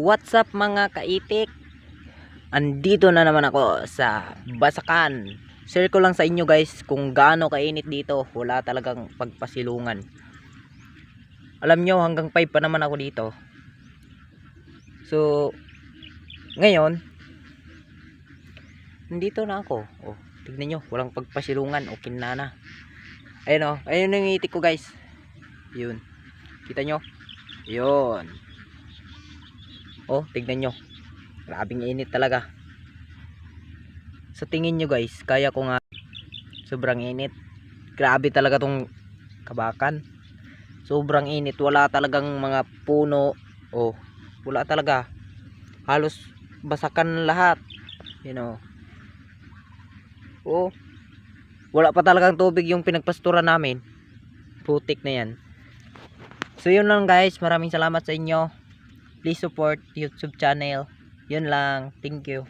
What's up mga kaitik? Andito na naman ako sa Basakan. Share ko lang sa inyo guys kung gaano kainit dito. Wala talagang pagpasilungan. Alam nyo hanggang 5 pa naman ako dito. So ngayon nandito na ako. Oh, tignan nyo, walang pagpasilungan. Okay na. Ayun oh, ayun yung itik ko guys. Yun. Kita nyo? Yun. Oh, tignan nyo. Grabing init talaga. Sa tingin nyo guys, kaya ko nga sobrang init. Grabe talaga tong Kabakan. Sobrang init. Wala talagang mga puno. Oh, wala talaga. Halos basakan lahat. You know. Oh, wala pa talagang tubig yung pinagpasturan namin. Putik na yan. So yun lang guys. Maraming salamat sa inyo. Please support YouTube channel. Yun lang. Thank you.